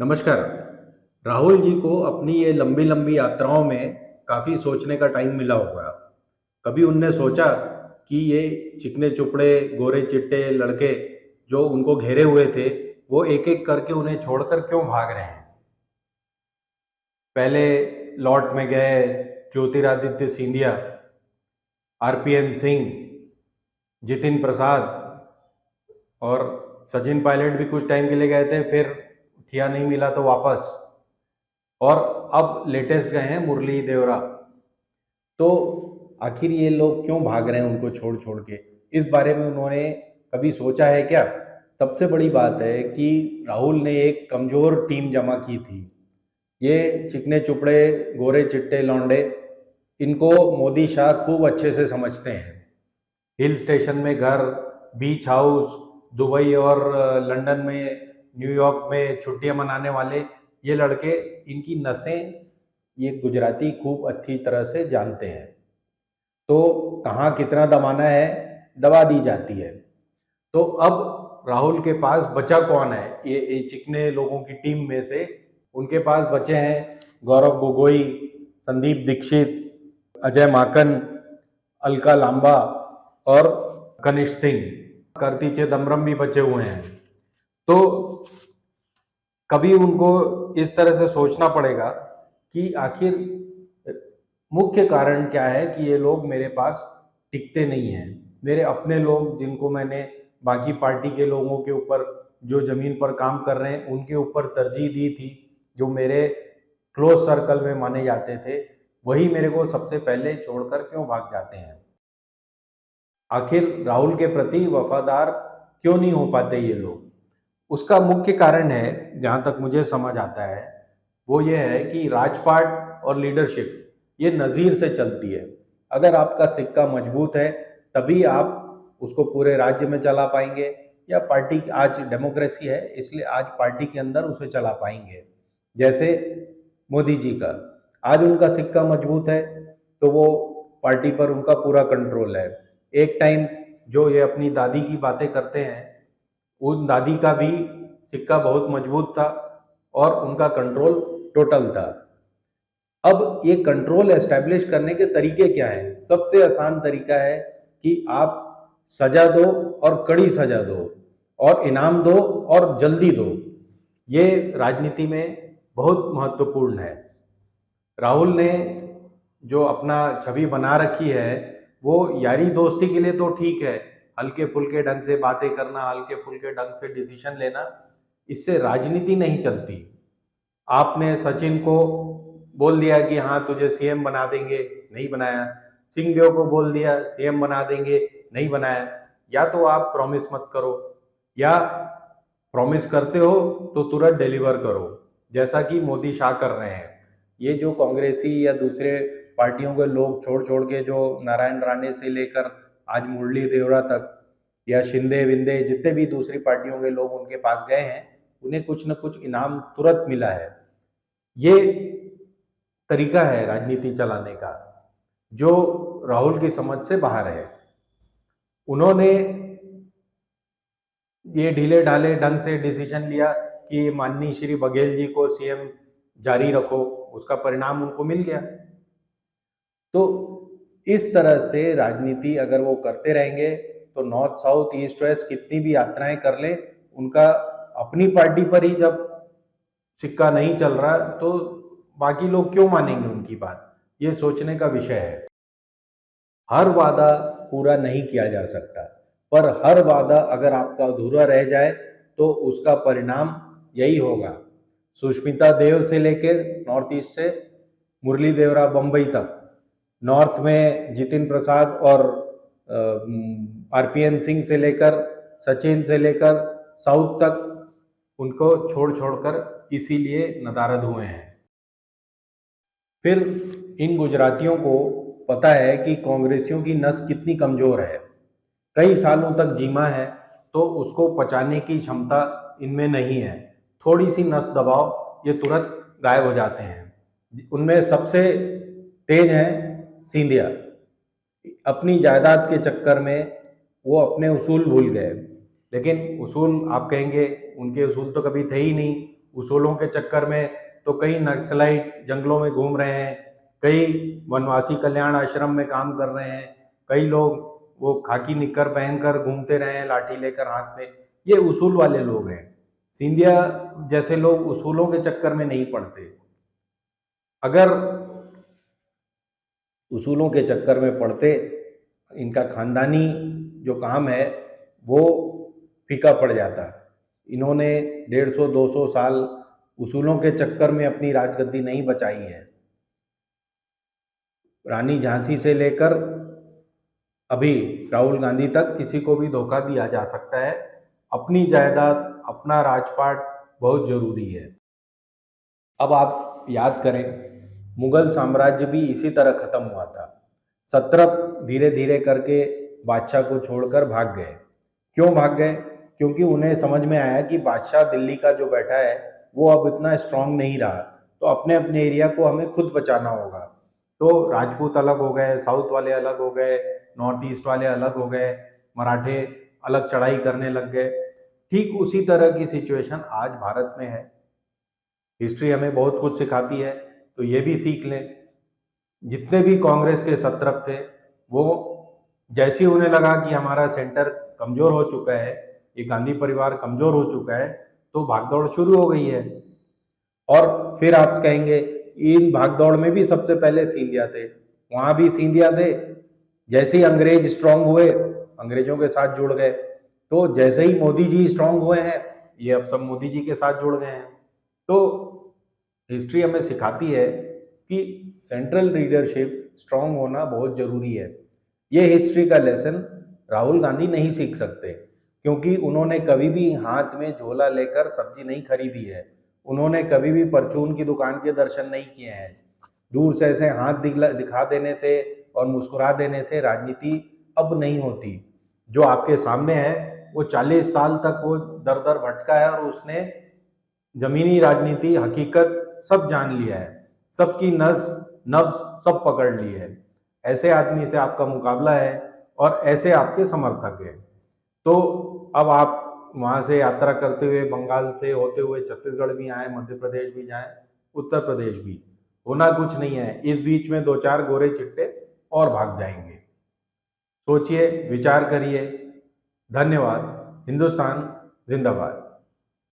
नमस्कार। राहुल जी को अपनी ये लंबी लंबी यात्राओं में काफ़ी सोचने का टाइम मिला होगा। कभी उनने सोचा कि ये चिकने चुपड़े गोरे चिट्टे लड़के जो उनको घेरे हुए थे वो एक एक करके उन्हें छोड़कर क्यों भाग रहे हैं? पहले लॉट में गए ज्योतिरादित्य सिंधिया, आरपीएन सिंह, जितिन प्रसाद और सचिन पायलट भी कुछ टाइम के लिए गए थे, फिर ठिया नहीं मिला तो वापस। और अब लेटेस्ट गए हैं मुरली देवरा। तो आखिर ये लोग क्यों भाग रहे हैं उनको छोड़ छोड़ के? इस बारे में उन्होंने कभी सोचा है क्या? सबसे बड़ी बात है कि राहुल ने एक कमजोर टीम जमा की थी। ये चिकने चुपड़े गोरे चिट्टे लौंडे, इनको मोदी शाह खूब अच्छे से समझते हैं। हिल स्टेशन में घर, बीच हाउस, दुबई और लंदन में, न्यूयॉर्क में छुट्टियां मनाने वाले ये लड़के, इनकी नसें ये गुजराती खूब अच्छी तरह से जानते हैं। तो कहाँ कितना दबाना है, दबा दी जाती है। तो अब राहुल के पास बचा कौन है? ये चिकने लोगों की टीम में से उनके पास बचे हैं गौरव गोगोई, संदीप दीक्षित, अजय माकन, अलका लांबा और कनिष्ठ सिंह, कार्ति चिदम्बरम भी बचे हुए हैं। तो कभी उनको इस तरह से सोचना पड़ेगा कि आखिर मुख्य कारण क्या है कि ये लोग मेरे पास टिकते नहीं हैं। मेरे अपने लोग जिनको मैंने बाकी पार्टी के लोगों के ऊपर जो जमीन पर काम कर रहे हैं उनके ऊपर तरजीह दी थी, जो मेरे क्लोज सर्कल में माने जाते थे, वही मेरे को सबसे पहले छोड़कर क्यों भाग जाते हैं? आखिर राहुल के प्रति वफादार क्यों नहीं हो पाते ये लोग? उसका मुख्य कारण है, जहाँ तक मुझे समझ आता है, वो ये है कि राजपाट और लीडरशिप ये नज़ीर से चलती है। अगर आपका सिक्का मजबूत है तभी आप उसको पूरे राज्य में चला पाएंगे, या पार्टी, आज डेमोक्रेसी है इसलिए आज पार्टी के अंदर उसे चला पाएंगे। जैसे मोदी जी का आज उनका सिक्का मजबूत है तो वो पार्टी पर उनका पूरा कंट्रोल है। एक टाइम जो ये अपनी दादी की बातें करते हैं, उन दादी का भी सिक्का बहुत मजबूत था और उनका कंट्रोल टोटल था। अब ये कंट्रोल एस्टेब्लिश करने के तरीके क्या हैं? सबसे आसान तरीका है कि आप सजा दो और कड़ी सजा दो और इनाम दो और जल्दी दो। ये राजनीति में बहुत महत्वपूर्ण है। राहुल ने जो अपना छवि बना रखी है वो यारी दोस्ती के लिए तो ठीक है, हल्के फुल्के ढंग से बातें करना, हल्के फुल्के ढंग से डिसीजन लेना, इससे राजनीति नहीं चलती। आपने सचिन को बोल दिया कि हाँ तुझे सीएम बना देंगे, नहीं बनाया। सिंहदेव को बोल दिया सीएम बना देंगे, नहीं बनाया। या तो आप प्रॉमिस मत करो, या प्रॉमिस करते हो तो तुरंत डिलीवर करो, जैसा कि मोदी शाह कर रहे हैं। ये जो कांग्रेसी या दूसरे पार्टियों के लोग छोड़ छोड़ के, जो नारायण राणे से लेकर आज मुरली देवरा तक, या शिंदे विंदे, जितने भी दूसरी पार्टियों के लोग उनके पास गए हैं, उन्हें कुछ न कुछ इनाम तुरंत मिला है। ये तरीका है राजनीति चलाने का, जो राहुल की समझ से बाहर है। उन्होंने ये ढीले ढाले ढंग से डिसीजन लिया कि माननीय श्री बघेल जी को सीएम जारी रखो, उसका परिणाम उनको मिल गया। तो इस तरह से राजनीति अगर वो करते रहेंगे तो नॉर्थ साउथ ईस्ट वेस्ट कितनी भी यात्राएं कर ले, उनका अपनी पार्टी पर ही जब सिक्का नहीं चल रहा तो बाकी लोग क्यों मानेंगे उनकी बात? ये सोचने का विषय है। हर वादा पूरा नहीं किया जा सकता, पर हर वादा अगर आपका अधूरा रह जाए तो उसका परिणाम यही होगा। सुष्मिता देव से लेकर नॉर्थ ईस्ट से मुरली देवरा बम्बई तक, नॉर्थ में जितिन प्रसाद और आरपीएन सिंह से लेकर सचिन से लेकर साउथ तक, उनको छोड़ छोड़कर इसीलिए नदारद हुए हैं। फिर इन गुजरातियों को पता है कि कांग्रेसियों की नस कितनी कमजोर है। कई सालों तक जीमा है तो उसको पचाने की क्षमता इनमें नहीं है। थोड़ी सी नस दबाओ, ये तुरंत गायब हो जाते हैं। उनमें सबसे तेज है सिंधिया। अपनी जायदाद के चक्कर में वो अपने उसूल भूल गए, लेकिन उसूल आप कहेंगे उनके उसूल तो कभी थे ही नहीं। उसूलों के चक्कर में तो कई नक्सलाइट जंगलों में घूम रहे हैं, कई वनवासी कल्याण आश्रम में काम कर रहे हैं, कई लोग वो खाकी निक्कर पहनकर घूमते रहे हैं लाठी लेकर हाथ में। ये उसूल वाले लोग हैं। सिंधिया जैसे लोग उसूलों के चक्कर में नहीं पड़ते। अगर उसूलों के चक्कर में पड़ते, इनका खानदानी जो काम है वो फीका पड़ जाता। इन्होंने 150-200 साल उसूलों के चक्कर में अपनी राजगद्दी नहीं बचाई है। रानी झांसी से लेकर अभी राहुल गांधी तक किसी को भी धोखा दिया जा सकता है। अपनी जायदाद, अपना राजपाट बहुत जरूरी है। अब आप याद करें, मुगल साम्राज्य भी इसी तरह खत्म हुआ था। सत्रप धीरे धीरे करके बादशाह को छोड़कर भाग गए। क्यों भाग गए? क्योंकि उन्हें समझ में आया कि बादशाह दिल्ली का जो बैठा है वो अब इतना स्ट्रांग नहीं रहा, तो अपने अपने एरिया को हमें खुद बचाना होगा। तो राजपूत अलग हो गए, साउथ वाले अलग हो गए, नॉर्थ ईस्ट वाले अलग हो गए, मराठे अलग चढ़ाई करने लग गए। ठीक उसी तरह की सिचुएशन आज भारत में है। हिस्ट्री हमें बहुत कुछ सिखाती है, तो ये भी सीख लें। जितने भी कांग्रेस के सत्रप थे, वो जैसे उन्हें लगा कि हमारा सेंटर कमजोर हो चुका है, ये गांधी परिवार कमजोर हो चुका है, तो भागदौड़ शुरू हो गई है। और फिर आप कहेंगे इन भागदौड़ में भी सबसे पहले सिंधिया थे, वहां भी सिंधिया थे। जैसे ही अंग्रेज स्ट्रांग हुए, अंग्रेजों के साथ जुड़ गए। तो जैसे ही मोदी जी स्ट्रांग हुए हैं, ये अब सब मोदी जी के साथ जुड़ गए हैं। तो हिस्ट्री हमें सिखाती है कि सेंट्रल लीडरशिप स्ट्रांग होना बहुत जरूरी है। ये हिस्ट्री का लेसन राहुल गांधी नहीं सीख सकते, क्योंकि उन्होंने कभी भी हाथ में झोला लेकर सब्जी नहीं खरीदी है। उन्होंने कभी भी परचून की दुकान के दर्शन नहीं किए हैं। दूर से ऐसे हाथ दिखा देने थे और मुस्कुरा देने से राजनीति अब नहीं होती। जो आपके सामने है वो 40 साल तक वो दर दर भटका है और उसने जमीनी राजनीति, हकीकत सब जान लिया है, सबकी नब्ज सब पकड़ ली है। ऐसे आदमी से आपका मुकाबला है और ऐसे आपके समर्थक हैं। तो अब आप वहां से यात्रा करते हुए बंगाल से होते हुए छत्तीसगढ़ भी आए, मध्य प्रदेश भी जाए, उत्तर प्रदेश भी, होना कुछ नहीं है। इस बीच में 2-4 गोरे चिट्टे और भाग जाएंगे। सोचिए, विचार करिए। धन्यवाद। हिंदुस्तान जिंदाबाद।